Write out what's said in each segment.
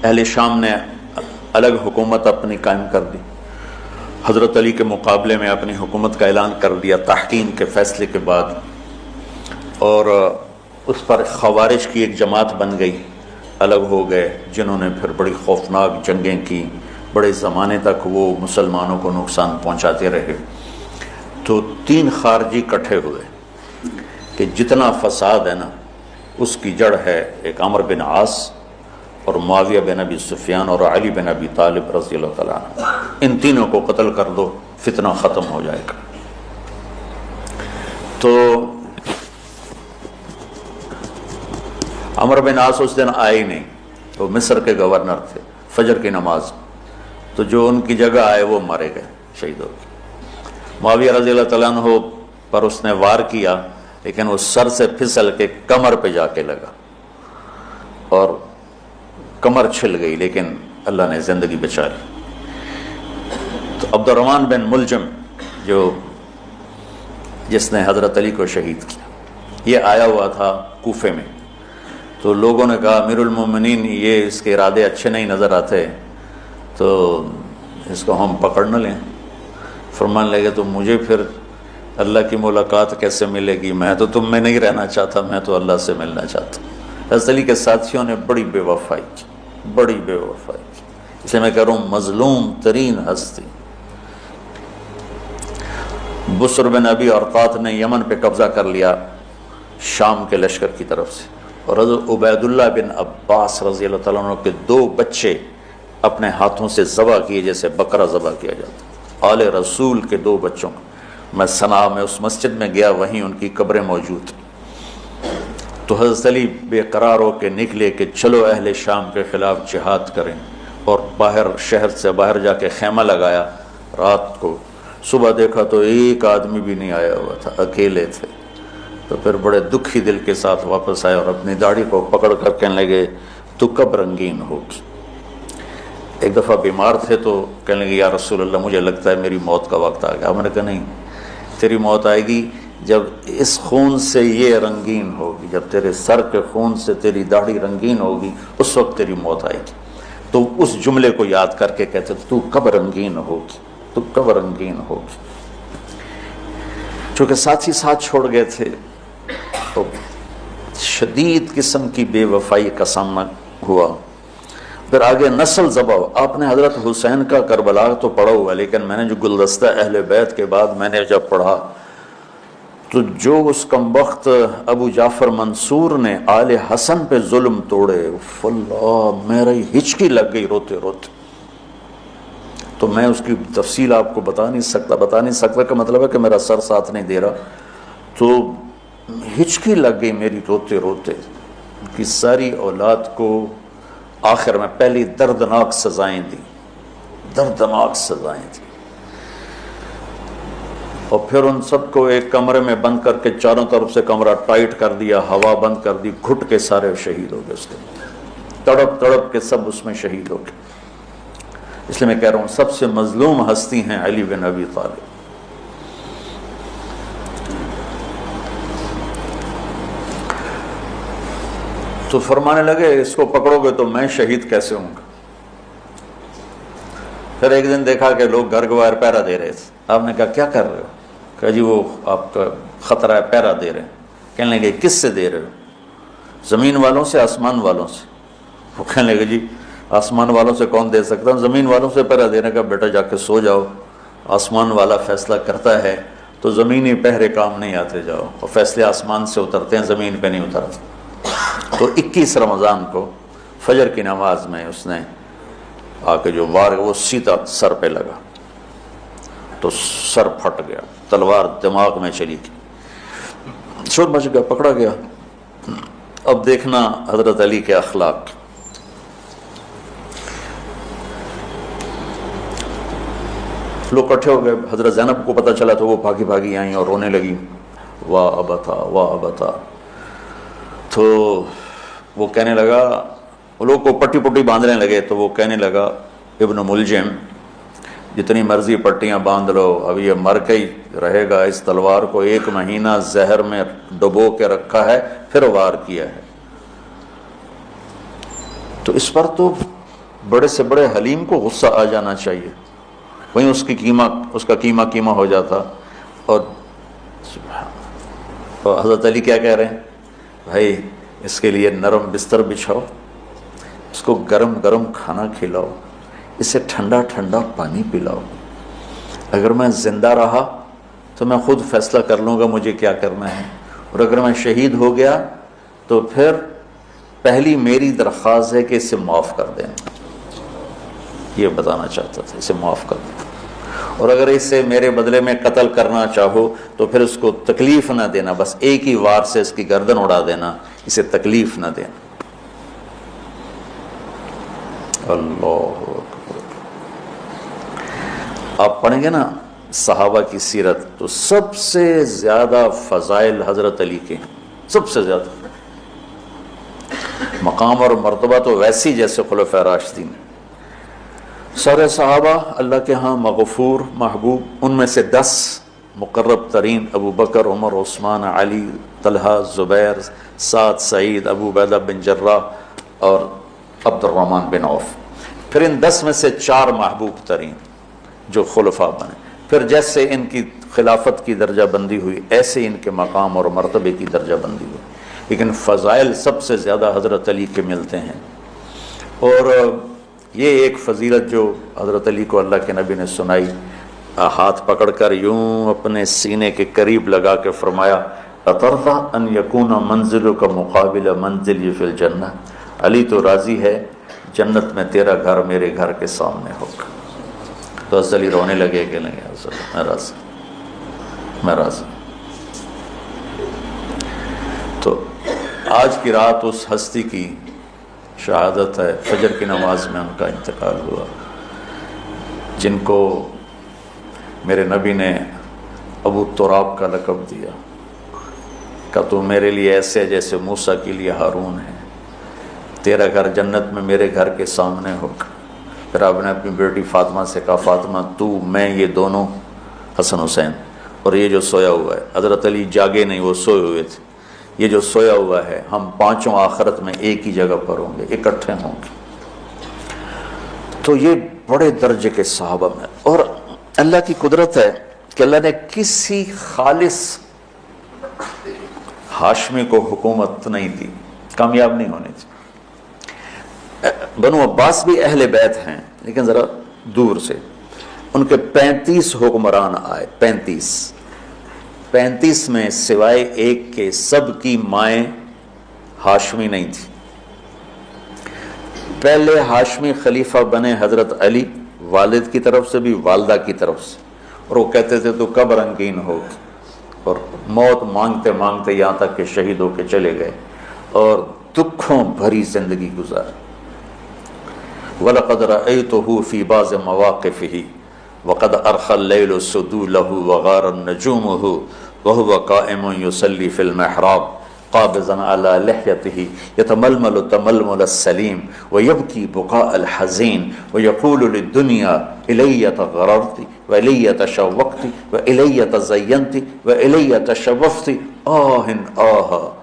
اہل شام نے الگ حکومت اپنی قائم کر دی، حضرت علی کے مقابلے میں اپنی حکومت کا اعلان کر دیا تحکیم کے فیصلے کے بعد، اور اس پر خوارج کی ایک جماعت بن گئی، الگ ہو گئے، جنہوں نے پھر بڑی خوفناک جنگیں کی، بڑے زمانے تک وہ مسلمانوں کو نقصان پہنچاتے رہے۔ تو 3 خارجی اکٹھے ہوئے کہ جتنا فساد ہے نا اس کی جڑ ہے ایک عمرو بن عاص اور معاویہ بن ابی سفیان اور علی بن ابی طالب رضی اللہ تعالیٰ عنہ، ان تینوں کو قتل کر دو، فتنہ ختم ہو جائے گا۔ تو عمرو بن عاص اس دن آئے ہی نہیں، وہ مصر کے گورنر تھے، فجر کی نماز، تو جو ان کی جگہ آئے وہ مارے گئے، شہید ہو گئے۔ معاویہ رضی اللہ تعالیٰ عنہ پر اس نے وار کیا، لیکن وہ سر سے پھسل کے کمر پہ جا کے لگا اور کمر چھل گئی، لیکن اللہ نے زندگی بچا لی۔ تو عبد الرحمن بن ملجم جس نے حضرت علی کو شہید کیا، یہ آیا ہوا تھا کوفے میں، تو لوگوں نے کہا امیر المومنین یہ اس کے ارادے اچھے نہیں نظر آتے، تو اس کو ہم پکڑ نہ لیں۔ فرمانے لگے تو مجھے پھر اللہ کی ملاقات کیسے ملے گی؟ میں تو تم میں نہیں رہنا چاہتا، میں تو اللہ سے ملنا چاہتا ہوں۔ حضرت علی کے ساتھیوں نے بڑی بے وفائی کی، بڑی بے وفائی کی، اس لیے میں کہہ رہا ہوں مظلوم ترین ہستی۔ بسر بن ابی ارقاط نے یمن پہ قبضہ کر لیا شام کے لشکر کی طرف سے، اور حضرت عبید اللہ بن عباس رضی اللہ تعالیٰ عنہ کے 2 بچے اپنے ہاتھوں سے ذبح کیے جیسے بکرا ذبح کیا جاتا، آل رسول کے 2 بچوں کو۔ میں صنعاء میں اس مسجد میں گیا، وہیں ان کی قبریں موجود ہیں۔ تو حضرت علی بے قرار ہو کے نکلے کہ چلو اہل شام کے خلاف جہاد کریں، اور باہر شہر سے باہر جا کے خیمہ لگایا رات کو۔ صبح دیکھا تو ایک آدمی بھی نہیں آیا ہوا تھا، اکیلے تھے۔ تو پھر بڑے دکھی دل کے ساتھ واپس آئے اور اپنی داڑھی کو پکڑ کر کہنے لگے تو کب رنگین ہوگی؟ ایک دفعہ بیمار تھے تو کہنے لگے یا رسول اللہ مجھے لگتا ہے میری موت کا وقت آ گیا۔ میں نے کہا نہیں، تیری موت آئے گی جب اس خون سے یہ رنگین ہوگی، جب تیرے سر کے خون سے تیری داڑھی رنگین ہوگی اس وقت تیری موت آئے گی۔ تو اس جملے کو یاد کر کے کہتے تو کب رنگین ہوگی، تو کب رنگین ہوگی۔ چونکہ ساتھی ساتھ چھوڑ گئے تھے تو شدید قسم کی بے وفائی کا سامنا ہوا۔ پھر آگے نسل ذبح۔ آپ نے حضرت حسین کا کربلا تو پڑھا ہوا، لیکن میں نے جو گلدستہ اہل بیت کے بعد میں نے جب پڑھا تو جو اس کمبخت ابو جعفر منصور نے آل حسن پہ ظلم توڑے، اللہ میری ہچکی لگ گئی روتے روتے۔ تو میں اس کی تفصیل آپ کو بتا نہیں سکتا کا مطلب ہے کہ میرا سر ساتھ نہیں دے رہا، تو ہچکی لگ گئی میری روتے روتے۔ ان کی ساری اولاد کو آخر میں پہلی دردناک سزائیں دی، دردناک سزائیں دی، اور پھر ان سب کو ایک کمرے میں بند کر کے چاروں طرف سے کمرہ ٹائٹ کر دیا، ہوا بند کر دی، گھٹ کے سارے شہید ہو گئے، اس کے تڑپ تڑپ کے سب اس میں شہید ہو گئے۔ اس لیے میں کہہ رہا ہوں سب سے مظلوم ہستی ہیں علی بن ابی طالب۔ تو فرمانے لگے اس کو پکڑو گے تو میں شہید کیسے ہوں گا؟ پھر ایک دن دیکھا کہ لوگ گھر گوار پہرا دے رہے تھے۔ آپ نے کہا کیا کر رہے ہو؟ کہا جی وہ آپ کا خطرہ ہے، پہرا دے رہے ہیں۔ کہنے لگے کس سے دے رہے ہو؟ زمین والوں سے، آسمان والوں سے؟ وہ کہنے لگے جی آسمان والوں سے کون دے سکتا ہوں، زمین والوں سے پہرا دینے کا بیٹا جا کے سو جاؤ، آسمان والا فیصلہ کرتا ہے تو زمینی پہرے کام نہیں آتے، جاؤ، اور فیصلے آسمان سے اترتے ہیں، زمین پہ نہیں اترتے۔ تو 21 رمضان کو فجر کی نماز میں اس نے آ کے جو وار وہ سیدھا سر پہ لگا تو سر پھٹ گیا، تلوار دماغ میں چلی گئی، شور مچ گیا، پکڑا گیا۔ اب دیکھنا حضرت علی کے اخلاق۔ لوگ اکٹھے ہو گئے، حضرت زینب کو پتہ چلا تو وہ بھاگی بھاگی آئیں اور رونے لگی، واہ ابتا واہ ابتا۔ تو وہ کہنے لگا، وہ لوگ کو پٹی پٹی باندھنے لگے تو وہ کہنے لگا ابن ملجم جتنی مرضی پٹیاں باندھ لو، اب یہ مر کے ہی رہے گا، اس تلوار کو 1 مہینہ زہر میں ڈبو کے رکھا ہے پھر وار کیا ہے۔ تو اس پر تو بڑے سے بڑے حلیم کو غصہ آ جانا چاہیے، وہیں اس کا قیمہ ہو جاتا۔ اور حضرت علی کیا کہہ رہے ہیں؟ بھائی اس کے لیے نرم بستر بچھاؤ، اس کو گرم گرم کھانا کھلاؤ، اسے ٹھنڈا ٹھنڈا پانی پلاؤ۔ اگر میں زندہ رہا تو میں خود فیصلہ کر لوں گا مجھے کیا کرنا ہے، اور اگر میں شہید ہو گیا تو پھر پہلی میری درخواست ہے کہ اسے معاف کر دیں۔ یہ بتانا چاہتا تھا، اسے معاف کر دیں، اور اگر اسے میرے بدلے میں قتل کرنا چاہو تو پھر اس کو تکلیف نہ دینا، بس ایک ہی وار سے اس کی گردن اڑا دینا، اسے تکلیف نہ دینا۔ اللہ اکبر۔ آپ پڑھیں گے نا صحابہ کی سیرت تو سب سے زیادہ فضائل حضرت علی کے ہیں، سب سے زیادہ مقام اور مرتبہ تو ویسی جیسے خلفائے راشدین۔ سارے صحابہ اللہ کے ہاں مغفور محبوب، ان میں سے 10 مقرب ترین ابو بکر، عمر، عثمان، علی، طلحہ، زبیر، سعد، سعید، ابو عبیدہ بن جراح اور عبد الرحمن بن عوف۔ پھر ان 10 میں سے 4 محبوب ترین جو خلفاء بنے، پھر جیسے ان کی خلافت کی درجہ بندی ہوئی ایسے ان کے مقام اور مرتبے کی درجہ بندی ہوئی، لیکن فضائل سب سے زیادہ حضرت علی کے ملتے ہیں۔ اور یہ ایک فضیلت جو حضرت علی کو اللہ کے نبی نے سنائی، ہاتھ پکڑ کر یوں اپنے سینے کے قریب لگا کے فرمایا اترضی ان یکون منزلک مقابل منزلی فی الجنہ، علی تو راضی ہے جنت میں تیرا گھر میرے گھر کے سامنے ہوگا۔ تو حضرت علی رونے لگے کہ نہیں حضرت میں راضی۔ تو آج کی رات اس ہستی کی شہادت ہے، فجر کی نماز میں ان کا انتقال ہوا، جن کو میرے نبی نے ابو تراب کا لقب دیا کہ تو میرے لیے ایسے جیسے موسیٰ کے لیے ہارون ہے، تیرا گھر جنت میں میرے گھر کے سامنے ہوگا۔ پھر آپ نے اپنی بیٹی فاطمہ سے کہا فاطمہ تو میں یہ دونوں حسن حسین، اور یہ جو سویا ہوا ہے، حضرت علی جاگے نہیں، وہ سوئے ہوئے تھے، یہ جو سویا ہوا ہے ہم پانچوں آخرت میں ایک ہی جگہ پر ہوں گے، اکٹھے ہوں گے۔ تو یہ بڑے درجے کے صحابہ میں، اور اللہ کی قدرت ہے کہ اللہ نے کسی خالص ہاشمی کو حکومت نہیں دی، کامیاب نہیں ہونے دی۔ بنو عباس بھی اہل بیت ہیں لیکن ذرا دور سے، ان کے 35 حکمران آئے، 35 میں سوائے ایک کے سب کی مائیں ہاشمی نہیں تھی۔ پہلے ہاشمی خلیفہ بنے حضرت علی، والد کی طرف سے بھی والدہ کی طرف سے، اور وہ کہتے تھے تو کب رنگین ہوگی، اور موت مانگتے مانگتے یہاں تک کہ شہید ہو کے چلے گئے اور دکھوں بھری زندگی گزاری۔ وَلَقَدْ رَأَيْتُهُ فِي بَعْضِ مَوَاقِفِهِ وَقَدْ أَرْخَى اللَّيْلُ سُدُولَهُ وَغَارَ النَّجُومُهُ وَهُوَ قَائِمٌ يُصَلِّي فِي الْمِحْرَابِ قَابِضًا عَلَى لِحْيَتِهِ يَتَمَلْمَلُ تَمَلْمُلَ السَّلِيمِ وَيَبْكِي بُكَاءَ الْحَزِينِ وَيَقُولُ لِلدُّنْيَا إِلَيَّ تَغَرَرْتِ وَإِلَيَّ تَشَوَّقْتِ وَإِلَيَّ تَزَيَّنْتِ وَإِلَيَّ تَشَوَّفْتِ آهٍ آهَ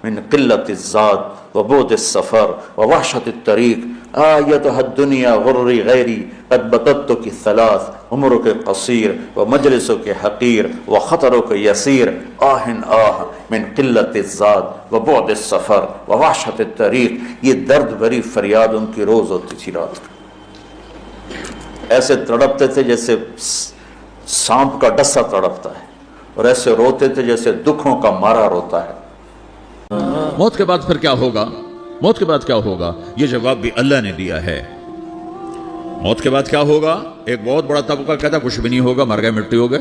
من قلة الزاد وبعد السفر ووحشة الطريق آيتها الدنيا غري غيري قد بطتك الثلاث عمرك قصير ومجلسك حقير وخطرك يسير آه من قلة الزاد وبعد السفر ووحشة الطريق۔ یہ درد بھری فریاد ان کی روز ہوتی تھی رات، ایسے تڑپتے تھے جیسے سانپ کا ڈسا تڑپتا ہے، اور ایسے روتے تھے جیسے دکھوں کا مارا روتا ہے۔ موت کے بعد پھر کیا ہوگا؟ موت کے بعد کیا ہوگا؟ یہ جواب بھی اللہ نے دیا ہے۔ موت کے بعد کیا ہوگا؟ ایک بہت بڑا طبقہ کہتا کچھ بھی نہیں ہوگا، مر گئے، مٹی ہو گئے۔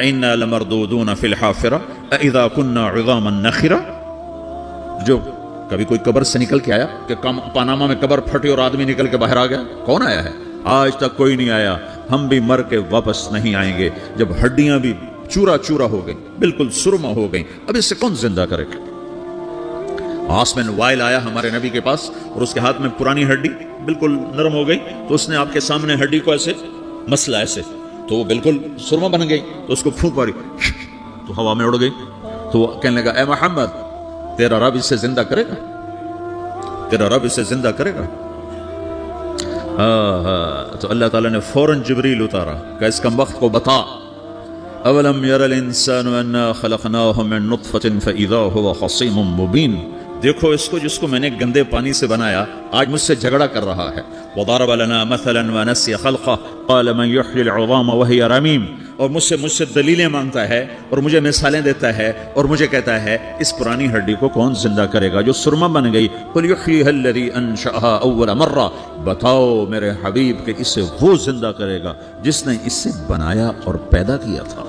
اِنَّا لَمَرْدُودُونَ فِي الْحَافِرَةِ أَإِذَا كُنَّا عِظَامًا نَخِرَةً۔ جو کبھی کوئی قبر سے نکل کے آیا کہ پاناما میں قبر پھٹی اور آدمی نکل کے باہر آ گیا؟ کون آیا ہے؟ آج تک کوئی نہیں آیا۔ ہم بھی مر کے واپس نہیں آئیں گے، جب ہڈیاں بھی چورا چورا ہو گئی، بالکل سرما ہو گئی، اب اس سے کون زندہ کرے گا؟ عاص بن وائل آیا ہمارے نبی کے پاس اور اس کے ہاتھ میں پرانی ہڈی بالکل نرم ہو گئی، تو اس نے آپ کے سامنے ہڈی کو ایسے مسلا، ایسے تو وہ بالکل سرما بن گئی، تو اس کو پھونک ماری تو ہوا میں اڑ گئی۔ تو وہ کہنے لگا اے محمد تیرا رب اسے زندہ کرے گا، تیرا رب اسے زندہ کرے گا؟ تو اللہ تعالیٰ نے فوراً جبریل اتارا کہ اس کم وقت کو بتا، اولم یر الانسان انا خلقناہ من نطفۃ فاذا هو خصیم مبین، دیکھو اس کو جس کو میں نے گندے پانی سے بنایا آج مجھ سے جھگڑا کر رہا ہے. وضرب لنا مثلا ونسی خلقہ قال من یحیی العظام وہی رمیم، اور مجھ سے دلیلیں مانگتا ہے اور مجھے مثالیں دیتا ہے اور مجھے کہتا ہے اس پرانی ہڈی کو کون زندہ کرے گا جو سرما بن گئی. قل یحییھا الذی انشأھا اول مرہ، بتاؤ میرے حبیب کہ اسے وہ زندہ کرے گا جس نے اسے بنایا اور پیدا کیا تھا.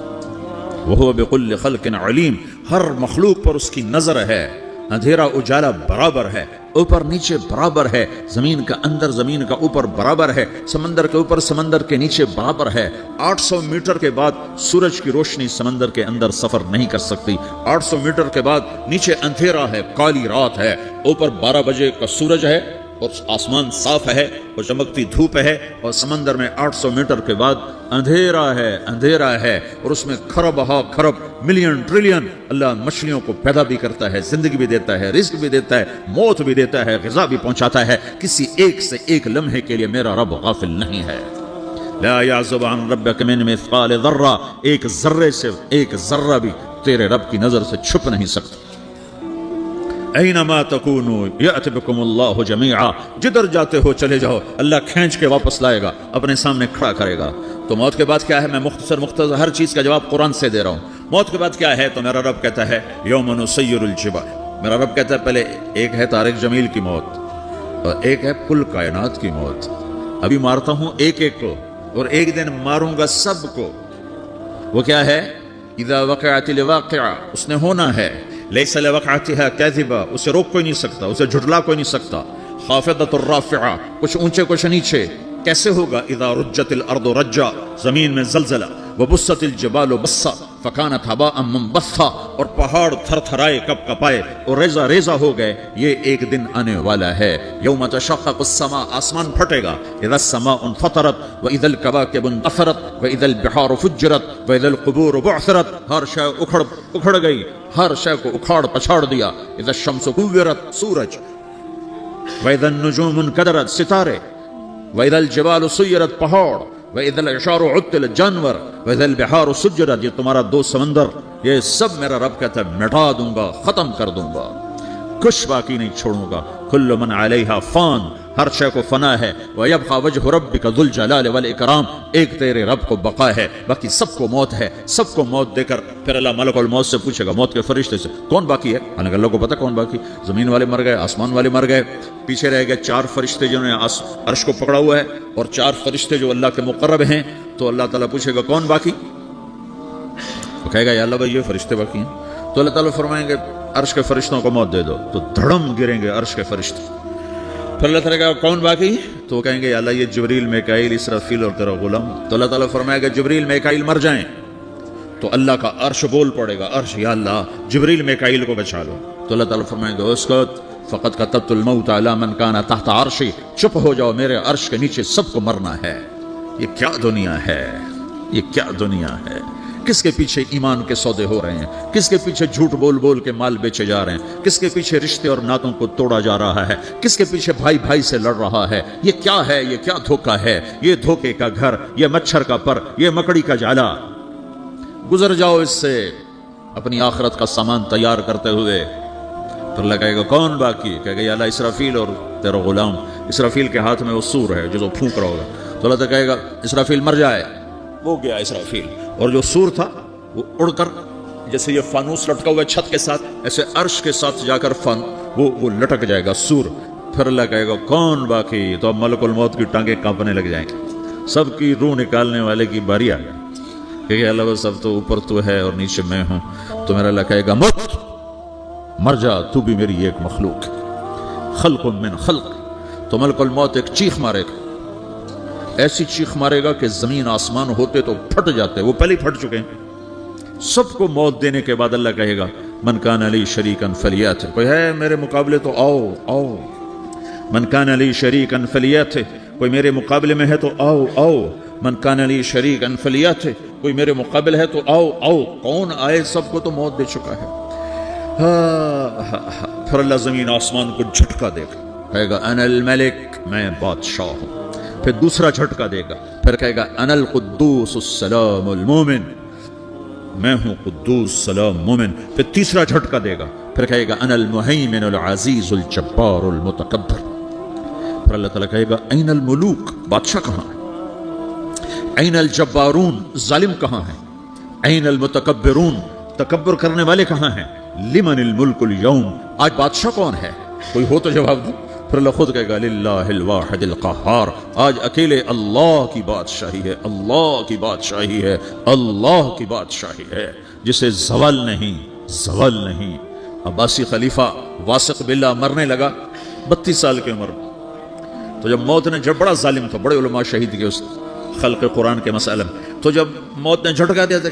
وہو بکل خلق علیم، ہر مخلوق پر اس کی نظر ہے، اندھیرا اجالا برابر ہے، اوپر نیچے برابر ہے، زمین کا اندر زمین کا اوپر برابر ہے، سمندر کے اوپر سمندر کے نیچے برابر ہے. 800 میٹر کے بعد سورج کی روشنی سمندر کے اندر سفر نہیں کر سکتی. 800 میٹر کے بعد نیچے اندھیرا ہے، کالی رات ہے، اوپر 12 بجے کا سورج ہے اور آسمان صاف ہے اور چمکتی دھوپ ہے، اور سمندر میں 800 میٹر کے بعد اندھیرا ہے اور اس میں کھرب ہا کھرب ملین ٹریلین اللہ مچھلیوں کو پیدا بھی کرتا ہے، زندگی بھی دیتا ہے، رزق بھی دیتا ہے، موت بھی دیتا ہے، غذا بھی پہنچاتا ہے. کسی ایک سے ایک لمحے کے لیے میرا رب غافل نہیں ہے. لا يعزب عن ربك من مثقال ذرہ، ایک ذرے سے ایک ذرہ بھی تیرے رب کی نظر سے چھپ نہیں سکتا. اینما تکونوا یأتی بکم اللہ جمیعا، جدھر جاتے ہو چلے جاؤ اللہ کھینچ کے واپس لائے گا، اپنے سامنے کھڑا کرے گا. تو موت کے بعد کیا ہے؟ میں مختصر ہر چیز کا جواب قرآن سے دے رہا ہوں. موت کے بعد کیا ہے؟ تو میرا رب کہتا ہے یوم نسیر الجبال. میرا رب کہتا ہے پہلے ایک ہے طارق جمیل کی موت اور ایک ہے کل کائنات کی موت. ابھی مارتا ہوں ایک ایک کو اور ایک دن ماروں گا سب کو. وہ کیا ہے؟ اذا وقعت الواقعہ، اس نے ہونا ہے. لیس لوقعتها کاذبہ، اسے روک کوئی نہیں سکتا، اسے جھٹلا کوئی نہیں سکتا. خافضۃ الرافعہ، کچھ اونچے کچھ نیچے. کیسے ہوگا؟ اذا رجت الارض رجا، زمین میں زلزلہ. وبست الجبال بسا فکانت هباء منبثا، اور پہاڑ تھر تھرائے کپ کپائے اور ریزہ ریزہ ہو گئے. یہ ایک دن آنے والا ہے. یوم تشقق السماء، آسمان پھٹے گا. اذا السماء انفطرت واذا الكواكب انتثرت واذا البحار فجرت واذا القبور بعثرت، ہر شے اکھڑ گئی، ہر شے کو اکھاڑ پچھاڑ دیا. اذا الشمس كورت، سورج. واذا النجوم انكدرت، ستارے. واذا الجبال سيرت، پہاڑ. وَإِذَا الْعِشَارُ عُطِّلَتْ، جانور. وَإِذَا الْبِحَارُ سُجِّرَتْ، یہ تمہارا دو سمندر، یہ سب میرا رب کہتا ہے مٹا دوں گا، ختم کر دوں گا، کچھ باقی نہیں چھوڑوں گا. كُلُّ مَنْ عَلَيْهَا فان، ہر شے کو فنا ہے. وَيَبْقَى وَجْهُ رَبِّكَ ذُو الْجَلَالِ وَالْإِكْرَامِ، ایک تیرے رب کو بقا ہے، باقی سب کو موت ہے. سب کو موت دے کر پھر اللہ ملک الموت سے پوچھے گا، موت کے فرشتے سے کون باقی ہے؟ اللہ کو پتہ کون باقی. زمین والے مر گئے، آسمان والے مر گئے، پیچھے رہ گئے 4 فرشتے جنہوں نے عرش کو پکڑا ہوا ہے اور 4 فرشتے جو اللہ کے مقرب ہیں. تو اللہ تعالیٰ پوچھے گا کون باقی؟ وہ کہے گا یا اللہ بھائی یہ فرشتے باقی ہیں. تو اللہ تعالیٰ فرمائیں گے عرش کے فرشتوں کو موت دے دو. تو دھڑم گریں گے عرش کے فرشتے. پھر اللہ تعالیٰ کہا کون باقی؟ تو وہ کہیں گے یا اللہ یہ جبریل میکائیل اسرافیل اور تیرا غلام. تو اللہ تعالیٰ فرمائے گا جبریل میکائیل مر جائیں. تو اللہ کا عرش بول پڑے گا، عرش یا اللہ جبریل میکائیل کو بچا لو. تو اللہ تعالیٰ فرمائیں گے اسکت فقط كتبت الموت على من كان تحت عرشی، چپ ہو جاؤ میرے عرش کے نیچے سب کو مرنا ہے. یہ کیا دنیا ہے، یہ کیا دنیا ہے. کس کے پیچھے ایمان کے سودے ہو رہے ہیں، کس کے پیچھے جھوٹ بول بول کے مال بیچے جا رہے ہیں، کس کے پیچھے رشتے اور ناتوں کو توڑا جا رہا ہے، کس کے پیچھے بھائی بھائی سے لڑ رہا ہے. یہ کیا ہے، یہ کیا دھوکہ ہے، یہ دھوکے کا گھر، یہ مچھر کا پر، یہ مکڑی کا جالا. گزر جاؤ اس سے اپنی آخرت کا سامان تیار کرتے ہوئے. پھر اللہ کہے گا کون باقی؟ کہے گا یا اللہ اسرافیل اور تیرا غلام. اسرافیل کے ہاتھ میں وہ سور ہے جو پھونک رہا ہوگا. تو اللہ کہے گا اسرافیل مر جائے. وہ گیا اسرافیل، اور جو سور تھا وہ اڑ کر جیسے یہ فانوس لٹکا ہوا ہے چھت کے ساتھ، ایسے عرش کے ساتھ جا کر وہ لٹک جائے گا سور. پھر اللہ کہے گا کون باقی؟ تو اب ملک الموت کی ٹانگیں کانپنے لگ جائیں گے. سب کی روح نکالنے والے کی باری آ گئی کہ اللہ بس اب تو اوپر تو ہے اور نیچے میں ہوں. تو میرا اللہ کہے گا موت مر جا، تو بھی میری ایک مخلوق، خلق من خلق. تو ملک الموت ایک چیخ مارے گا، ایسی چیخ مارے گا کہ زمین آسمان ہوتے تو پھٹ جاتے، وہ پہلے ہی پھٹ چکے ہیں. سب کو موت دینے کے بعد اللہ کہے گا من کان لی شریکا فلیات، کوئی ہے میرے مقابلے تو آؤ آؤ. من کان لی شریکا فلیات، کوئی میرے مقابلے میں ہے تو آؤ آؤ. من کان لی شریکا فلیات، کوئی میرے مقابل ہے تو آؤ آؤ. کون آئے؟ سب کو تو موت دے چکا ہے. پھر اللہ زمین آسمان کو جھٹکا دے گا، کہے گا انا الملک، میں بادشاہ ہوں. پھر دوسرا جھٹکا دے گا، پھر کہے گا انا القدوس السلام المومن، میں ہوں قدوس سلام مومن، پھر تیسرا جھٹکا دے گا، پھر کہے گا انا المہیمن العزیز الجبار المتکبر، پھر اللہ تعالیٰ کہے گا این الملوک، بادشاہ کہاں ہے، این الجبارون، ظالم کہاں ہیں، این المتکبرون، تکبر کرنے والے کہاں ہیں، لمن الملک اليوم، آج بادشاہ کون ہے، کوئی ہو تو جواب دو۔ پھر اللہ خود کہے گا للہ الواحد القہار، آج اکیلے اللہ کی بادشاہی ہے، اللہ کی بادشاہی ہے، اللہ کی بادشاہی ہے، جسے زوال نہیں، زوال نہیں۔ عباسی خلیفہ واسق باللہ مرنے لگا 32 سال کی عمر میں، تو جب موت نے، جب بڑا ظالم تھا، بڑے علماء شہید کے اس خلق قرآن کے مسئلہ میں، تو جب موت نے جھٹکا دیا تھا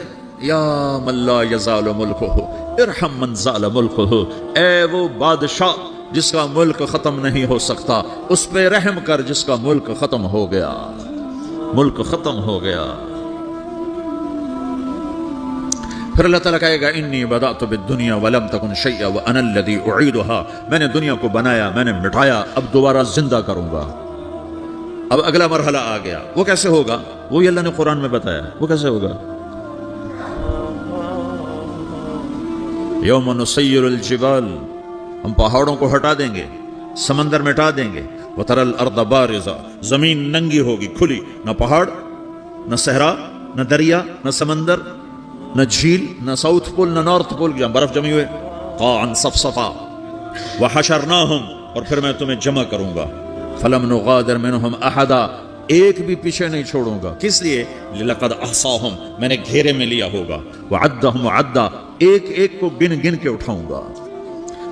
یا من لا یزال ملکہ ارحم من زال ملکہ، اے وہ بادشاہ جس کا ملک ختم نہیں ہو سکتا، اس پہ رحم کر جس کا ملک ختم ہو گیا، ملک ختم ہو گیا۔ پھر اللہ تعالیٰ کہے گا انی بدأت بالدنیا ولم تکن شیئا وانا الذی اعیدها، میں نے دنیا کو بنایا، میں نے مٹایا، اب دوبارہ زندہ کروں گا۔ اب اگلا مرحلہ آ گیا، وہ کیسے ہوگا؟ وہی اللہ نے قرآن میں بتایا، وہ کیسے ہوگا؟ یوم نسیر الجبال، ہم پہاڑوں کو ہٹا دیں گے، سمندر مٹا دیں گے، وتری الارض بارزہ، زمین ننگی ہوگی، کھلی، نہ پہاڑ، نہ صحرا، نہ دریا، نہ سمندر، نہ جھیل، نہ ساؤتھ پول، نہ نارتھ پول، جہاں برف جمی ہوئے، قاعا صفصفا، وحشرناہم، اور پھر میں تمہیں جمع کروں گا، فلم نغادر منہم احدا، ایک بھی پیچھے نہیں چھوڑوں گا، کس لیے؟ لقد احصاہم، میں نے گھیرے میں لیا ہوگا، وعدہم عدا، ایک ایک کو گن گن کے اٹھاؤں گا،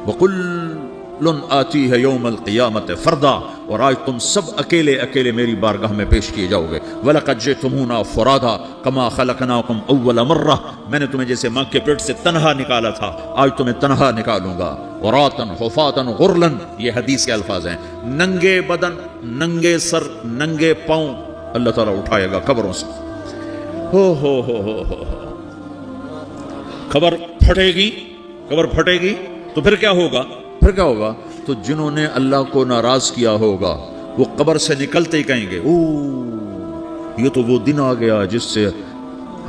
وَقُلٌ آتی ہے یوم القیامت فردا، اور آج تم سب اکیلے اکیلے میری بارگاہ میں پیش کیے جاؤ گے، وَلَقَدْ جِئْتُمُونَا فُرَادًا كَمَا خَلَقْنَاكُمْ أَوَّلَ مَرَّةٍ، میں نے تمہیں جیسے ماں کے پیٹ سے تنہا نکالا تھا، آج تمہیں تنہا نکالوں گا، عُرَاةً حُفَاةً غُرْلًا، یہ حدیث کے الفاظ ہیں، ننگے بدن، ننگے سر، ننگے پاؤں اللہ تعالیٰ اٹھائے گا قبروں سے، ہو خبر پھٹے گی، خبر پھٹے گی، تو پھر کیا ہوگا؟ پھر کیا ہوگا؟ تو جنہوں نے اللہ کو ناراض کیا ہوگا وہ قبر سے نکلتے ہی کہیں گے یہ تو وہ دن آ گیا جس سے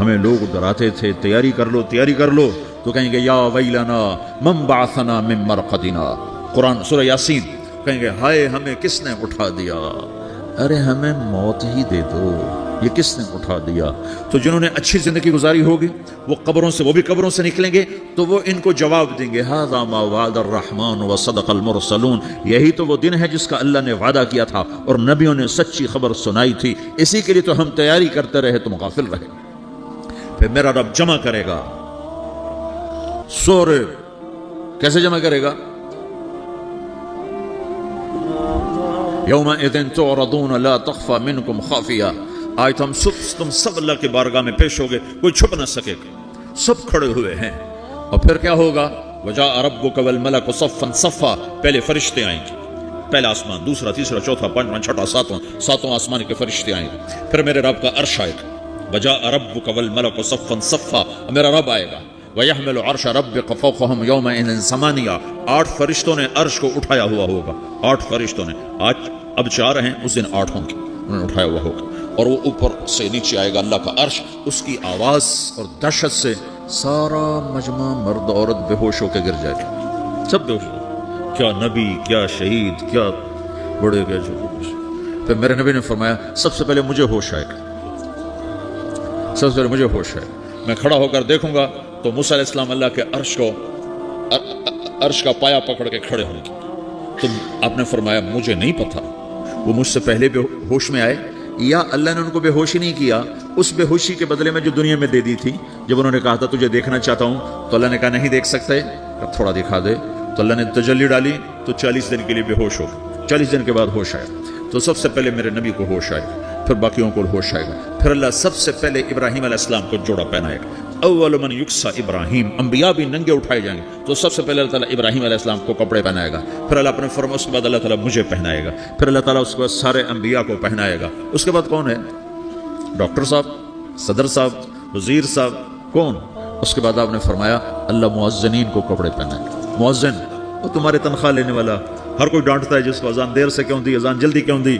ہمیں لوگ ڈراتے تھے، تیاری کر لو، تیاری کر لو، تو کہیں گے یا ویلنا من بعثنا من مرقدنا، قرآن سورہ یاسین، کہیں گے ہائے ہمیں کس نے اٹھا دیا، ارے ہمیں موت ہی دے دو، یہ کس نے اٹھا دیا۔ تو جنہوں نے اچھی زندگی گزاری ہوگی وہ قبروں سے، وہ بھی قبروں سے نکلیں گے تو وہ ان کو جواب دیں گے ھذا ما وعد الرحمن وصدق المرسلون، یہی تو وہ دن ہے جس کا اللہ نے وعدہ کیا تھا اور نبیوں نے سچی خبر سنائی تھی، اسی کے لیے تو ہم تیاری کرتے رہے، تم غافل رہے۔ پھر میرا رب جمع کرے گا سورے، کیسے جمع کرے گا؟ یومئذ تعرضون لا تخفى منکم خافیہ، آج تم سب اللہ کے بارگاہ میں پیش ہوگے، کوئی چھپ نہ سکے گا، سب کھڑے ہوئے ہیں، اور پھر کیا ہوگا؟ وجاء ربک والملک صفا صفا، پہلے فرشتے آئیں گے، پہلا آسمان، دوسرا، تیسرا، چوتھا، پانچواں، چھٹا، ساتواں آسمان کے فرشتے آئیں گے، پھر میرے رب کا عرش آئے گا، وجاء ربک والملک صفا صفا، میرا رب آئے گا، وَيَحْمِلُ عَرْشَ رَبِّكَ فَوْقَهُمْ يَوْمَئِذٍ ثَمَانِيَةٌ، 8 فرشتوں نے عرش کو اٹھایا ہوا ہوگا، 8 فرشتوں نے، آج اب 4 ہیں، اس دن 8 ہوں گے، انہوں نے اٹھایا ہوا ہوگا، اور وہ اوپر سے نیچے آئے گا اللہ کا عرش، اس کی آواز اور دہشت سے سارا مجمع مرد عورت بے ہوش ہو کے گر جائے گا، سب بے ہوش ہو، کیا نبی، کیا شہید، کیا بڑے، کیا چھوٹے۔ پھر میرے نبی نے فرمایا سب سے پہلے مجھے ہوش آئے گا، سب سے پہلے مجھے ہوش آئے گا، میں کھڑا ہو کر دیکھوں گا تو موسیٰ علیہ السلام اللہ کے عرش کا پایا پکڑ کے کھڑے ہوں گے، تو آپ نے فرمایا مجھے نہیں پتا وہ مجھ سے پہلے بے ہوش میں آئے یا اللہ نے ان کو بے ہوشی نہیں کیا، اس بے ہوشی کے بدلے میں جو دنیا میں دے دی تھی، جب انہوں نے کہا تھا تجھے دیکھنا چاہتا ہوں تو اللہ نے کہا نہیں دیکھ سکتے، تھوڑا دکھا دے، تو اللہ نے تجلی ڈالی تو 40 دن کے لیے بے ہوش ہو گئے، 40 دن کے بعد ہوش آیا، تو سب سے پہلے میرے نبی کو ہوش آئے، پھر باقیوں کو ہوش آئے گا، پھر اللہ سب سے پہلے ابراہیم علیہ السلام کو جوڑا پہنائے گا، اول من یکسا ابراہیم، انبیاء بھی ننگے اٹھائے جائیں گے، تو سب سے پہلے اللہ تعالیٰ ابراہیم علیہ السلام کو کپڑے پہنائے گا، پھر اللہ اپنے فرما، اس کے بعد اللہ تعالیٰ مجھے پہنائے گا، پھر اللہ تعالیٰ اس کے بعد سارے انبیاء کو پہنائے گا، اس کے بعد کون ہے؟ ڈاکٹر صاحب، صدر صاحب، وزیر صاحب، کون؟ اس کے بعد آپ نے فرمایا اللہ مؤذنین کو کپڑے پہنائے گا، مؤذن وہ تمہارے تنخواہ لینے والا، ہر کوئی ڈانٹتا ہے جس کو اذان دیر سے کیوں دی، اذان جلدی کیوں دی،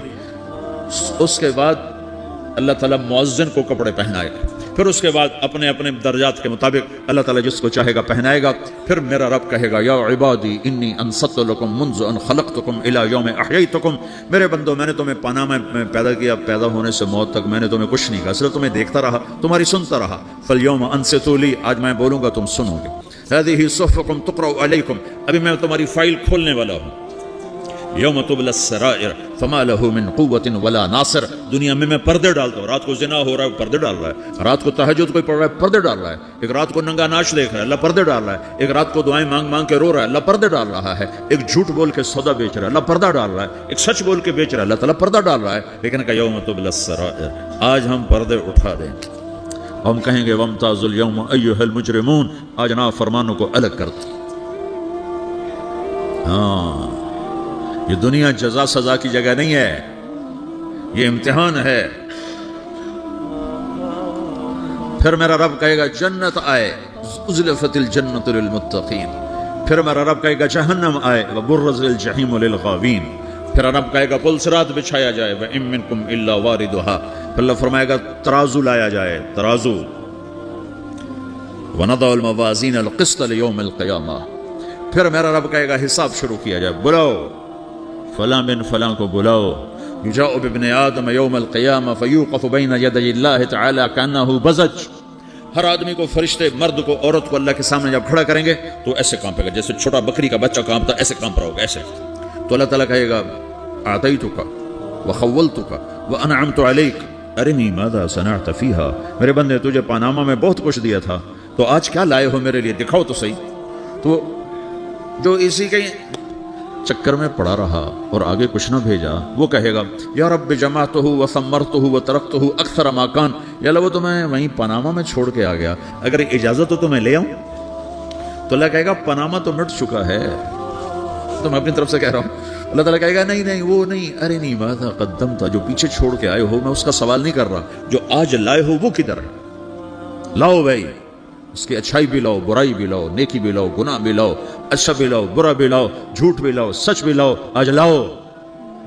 اس کے بعد اللہ تعالیٰ مؤذن کو کپڑے پہنائے گا، پھر اس کے بعد اپنے اپنے درجات کے مطابق اللہ تعالیٰ جس کو چاہے گا پہنائے گا. پھر میرا رب کہے گا یا عبادی انی انصت لکم منذ ان خلقتکم الی یوم احییتکم، میرے بندو میں نے تمہیں پاناما میں پیدا کیا، پیدا ہونے سے موت تک میں نے تمہیں کچھ نہیں کہا، صرف تمہیں دیکھتا رہا، تمہاری سنتا رہا. فالیوم انصتوا لی، آج میں بولوں گا تم سنو گے. هذه صحفکم تقرأ علیکم، ابھی میں تمہاری فائل کھولنے والا ہوں. یوم تبلی السرائر فما له من قوت ولا ناصر، دنیا میں پردے ڈالتا ہوں. رات کو زنا ہو رہا ہے پردے ڈال رہا ہے، رات کو تہجد کوئی پڑھ رہا ہے پردے ڈال رہا ہے، ایک رات کو ننگا ناچ دیکھ رہا ہے اللہ پردے ڈال رہا ہے، ایک رات کو دعائیں مانگ مانگ کے رو رہا ہے اللہ پردے ڈال رہا ہے، ایک جھوٹ بول کے سودا بیچ رہا ہے اللہ پردہ ڈال رہا ہے، ایک سچ بول کے بیچ رہا ہے اللہ تعالیٰ پردہ ڈال رہا ہے. لیکن کہ یوم تبلی السرائر، آج ہم پردے اٹھا دیں، ہم کہیں گے وامتازوا اليوم ایھا المجرمون، آج نافرمانوں کو الگ کر دیں. ہاں، یہ دنیا جزا سزا کی جگہ نہیں ہے، یہ امتحان ہے. پھر میرا رب کہے گا جنت آئے، ازلفت الجنت للمتقین. پھر میرا رب کہے گا جہنم آئے، وبرزت الجحیم للغاوین. پھر رب کہے گا پل صراط بچھایا جائے، وَإِن مِّنكُمْ إِلَّا وَارِدُهَا. پھر اللہ فرمائے گا ترازو لایا جائے، ترازو. وَنَضَعُ الْمَوَازِينَ الْقِسْطَ لِيَوْمِ الْقِيَامَةِ. پھر میرا رب کہے گا حساب شروع کیا جائے، بلاؤ فلاں بن فلاں کو بلاؤ. یجاء بابن آدم یوم القیامہ فیوقف بین یدی اللہ تعالی کانہ بزج. ہر آدمی کو، فرشتے، مرد کو، عورت کو اللہ کے سامنے جب کھڑا کریں گے تو ایسے کانپے گا جیسے چھوٹا بکری کا بچہ کانپتا، ایسے کانپ رہا ہوگا ایسے. تو اللہ تعالیٰ کہے گا اعطیتک وخولتک وانعمت علیک ارنی ماذا صنعت فیہا. میرے بندے تجھے پاناما میں بہت کچھ دیا تھا، تو آج کیا لائے ہو میرے لیے، دکھاؤ تو صحیح. تو جو اسی کے چکر میں پڑا رہا اور آگے کچھ نہ بھیجا، وہ کہے گا یا رب جمعتہ وثمرتہ وترکتہ اکثر ما کان، یا اللہ وہ تو میں وہیں پاناما میں چھوڑ کے آ گیا، اگر اجازت ہو تو میں لے آؤں. تو اللہ کہے گا پاناما تو مٹ چکا ہے، تو میں اپنی طرف سے کہہ رہا ہوں. اللہ تعالیٰ کہے گا نہیں نہیں وہ نہیں، ارے نہیں ماذا قدمت، جو پیچھے چھوڑ کے آئے ہو میں اس کا سوال نہیں کر رہا، جو آج لائے ہو وہ کدھر ہے، لاؤ بھائی، اس کی اچھائی بھی لاؤ، برائی بھی لاؤ، نیکی بھی لاؤ، گناہ بھی لاؤ، اچھا بھی لاؤ، برا بھی لاؤ، جھوٹ بھی لاؤ، سچ بھی لاؤ، آج لاؤ.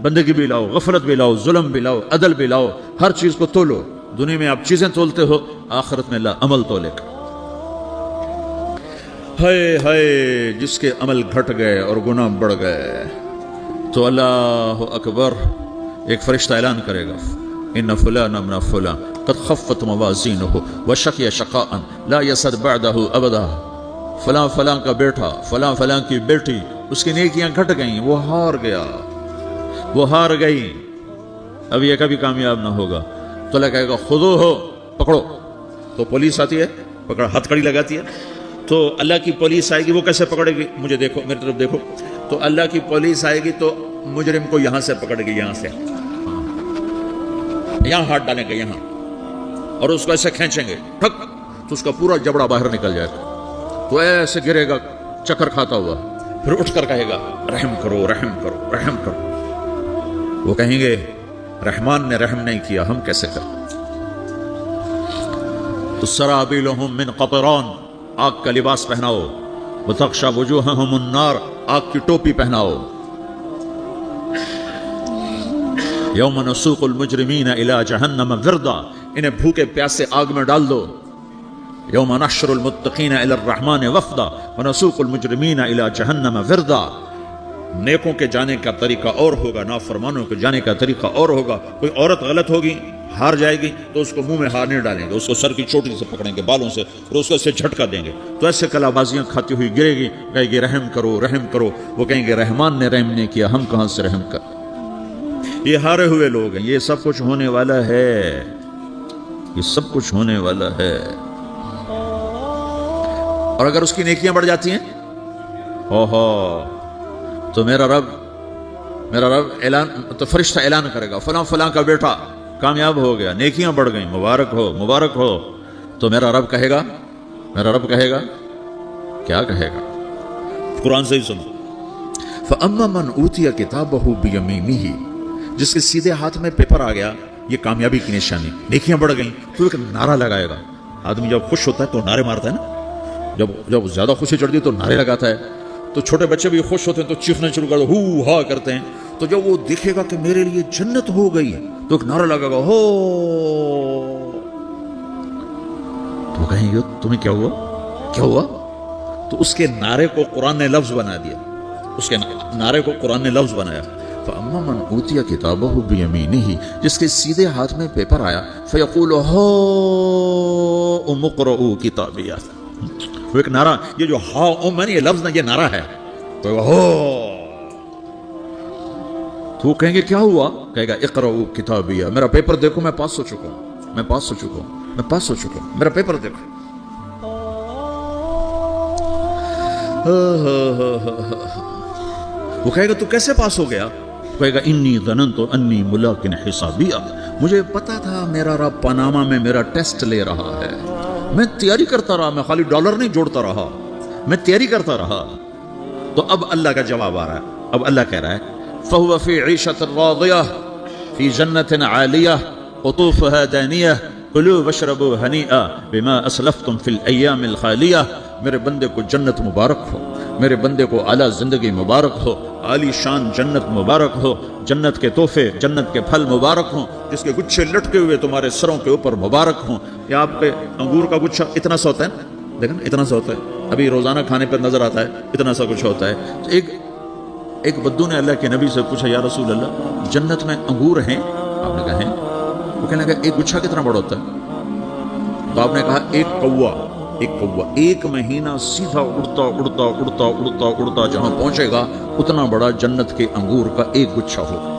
بندگی بھی لاؤ، غفلت بھی لاؤ، ظلم بھی لاؤ، عدل بھی لاؤ، ہر چیز کو تولو. دنیا میں آپ چیزیں تولتے ہو، آخرت میں اللہ عمل تولے گا. ہائے ہائے جس کے عمل گھٹ گئے اور گناہ بڑھ گئے، تو اللہ اکبر، ایک فرشتہ اعلان کرے گا ان فلان من فلان قد خفت موازینہ وشقی شقاء لا یسد بعدہ ابدا. فلاں فلاں کا بیٹا، فلاں فلاں کی بیٹی، اس کی نیکیاں گھٹ گئیں، وہ ہار گیا، وہ ہار گئی، اب یہ کبھی کامیاب نہ ہوگا. تو اللہ کہے گا خودو ہو، پکڑو. تو پولیس آتی ہے، پکڑ ہتھ کڑی لگاتی ہے. تو اللہ کی پولیس آئے گی، وہ کیسے پکڑے گی، مجھے دیکھو، میری طرف دیکھو. تو اللہ کی پولیس آئے گی تو مجرم کو یہاں سے پکڑے گی، یہاں سے، یہاں ہاتھ ڈالیں گے یہاں، اور اس کو ایسے کھینچیں گے ٹھک، تو اس کا پورا جبڑا باہر نکل جائے گا. تو ایسے گرے گا چکر کھاتا ہوا، پھر اٹھ کر کہے گا رحم کرو، رحم کرو، رحم کرو. وہ کہیں گے رحمان نے رحم نہیں کیا، ہم کیسے کریں. تو سرابیلہم من قطران، آگ کا لباس پہناؤ. وتغشی وجوہہم النار، آگ کی ٹوپی پہناؤ. یوم نسوق المجرمین الی جہنم وردا، انہیں بھوکے پیاسے آگ میں ڈال دو. یوم نحشر المتقین الی الرحمن وفدا ونسوق المجرمین الی جہنم وردا. نیکوں کے جانے کا طریقہ اور ہوگا، نافرمانوں کے جانے کا طریقہ اور ہوگا. کوئی عورت غلط ہوگی، ہار جائے گی، تو اس کو منہ میں ہار نہیں ڈالیں گے، اس کو سر کی چوٹی سے پکڑیں گے، بالوں سے، اور اس کو ایسے جھٹکا دیں گے. تو ایسے کلا بازیاں کھاتی ہوئی گرے گی، کہے گی رحم کرو، رحم کرو. وہ کہیں گے رحمان نے رحم نہیں کیا، ہم کہاں سے رحم کر. یہ ہارے ہوئے لوگ ہیں. یہ سب کچھ ہونے والا ہے، یہ سب کچھ ہونے والا ہے. اور اگر اس کی نیکیاں بڑھ جاتی ہیں، تو میرا رب اعلان، تو فرشتہ اعلان کرے گا فلاں فلاں کا بیٹا کامیاب ہو گیا، نیکیاں بڑھ گئیں، مبارک ہو، مبارک ہو. تو میرا رب کہے گا کیا کہے گا، قرآن سے ہی سنو. فَأَمَّا مَنْ أُوتِيَ كِتَابَهُ بِيَمِينِهِ، جس کے سیدھے ہاتھ میں پیپر آ گیا، یہ کامیابی کی نشانی، نیکیاں بڑھ گئیں. تو ایک نعرہ لگائے گا. آدمی جب خوش ہوتا ہے تو نعرے مارتا ہے نا، جب زیادہ خوشی چڑھتی ہے تو نعرے لگاتا ہے. تو چھوٹے بچے بھی خوش ہوتے ہیں تو چیخنا شروع کر دو، ہو ہا کرتے ہیں. تو جب وہ دیکھے گا کہ میرے لیے جنت ہو گئی تو ایک نعرہ لگے گا ہو، تو وہ کہیں گے تمہیں کیا ہوا، کیا ہوا؟ تو اس کے نعرے کو قرآن نے لفظ بنا دیا، اس کے نعرے کو قرآن نے لفظ بنایا. فَأَمَّا مَنْ أُوتِيَ كِتَابَهُ بِيَمِينِهِ، جس کے سیدھے ہاتھ میں پیپر آیا، فَيَقُولُ هَاؤْمُ اقْرَءُوا کتابیہ. وہ ایک نعرہ، یہ جو ہاؤم ہے یہ لفظ نہ، یہ نعرہ ہے. تو وہ کہیں گے کیا ہوا؟ کہے گا اقرؤوا کتابیہ، میرا پیپر دیکھو، میں پاس ہو چکا ہوں، میں پاس ہو چکا ہوں، میں پاس ہو چکا ہوں، میرا پیپر دیکھو. وہ کہے گا تو کیسے پاس ہو گیا؟ کہے گا انی ظننت انی ملاق حسابیہ، مجھے پتا تھا میرا رب پاناما میں میرا ٹیسٹ لے رہا ہے، میں تیاری کرتا رہا، میں خالی ڈالر نہیں جوڑتا رہا، میں تیاری کرتا رہا. تو اب اللہ کا جواب آ رہا ہے، اب اللہ کہہ رہا ہے فَهُوَ فِي عِيشَةٍ رَاضِيَةٍ فِي جَنَّةٍ عَالِيَةٍ قُطُوفُهَا دَانِيَةٌ كُلُوا وَاشْرَبُوا هَنِيئًا بِمَا أَسْلَفْتُمْ فِي الْأَيَّامِ الْخَالِيَةِ. میرے بندے کو جنت مبارک ہو، میرے بندے کو اعلیٰ زندگی مبارک ہو، عالی شان جنت مبارک ہو، جنت کے تحفے، جنت کے پھل مبارک ہوں، جس کے گچھے لٹکے ہوئے تمہارے سروں کے اوپر مبارک ہوں. یا آپ کے انگور کا گچھا اتنا سا ہوتا ہے، دیکھیں اتنا سا ہوتا ہے، ابھی روزانہ کھانے پر نظر آتا ہے، اتنا سا کچھ ہوتا ہے. ایک بدو نے اللہ کے نبی سے پوچھا یا رسول اللہ جنت میں انگور ہیں؟ آپ نے کہا ہیں. وہ کہنے لگا ایک گچھا کتنا بڑا ہوتا ہے؟ تو آپ نے کہا ایک کوا ایک مہینہ سیدھا اڑتا اڑتا اڑتا اڑتا اڑتا جہاں پہنچے گا اتنا بڑا جنت کے انگور کا ایک گچھا ہوگا.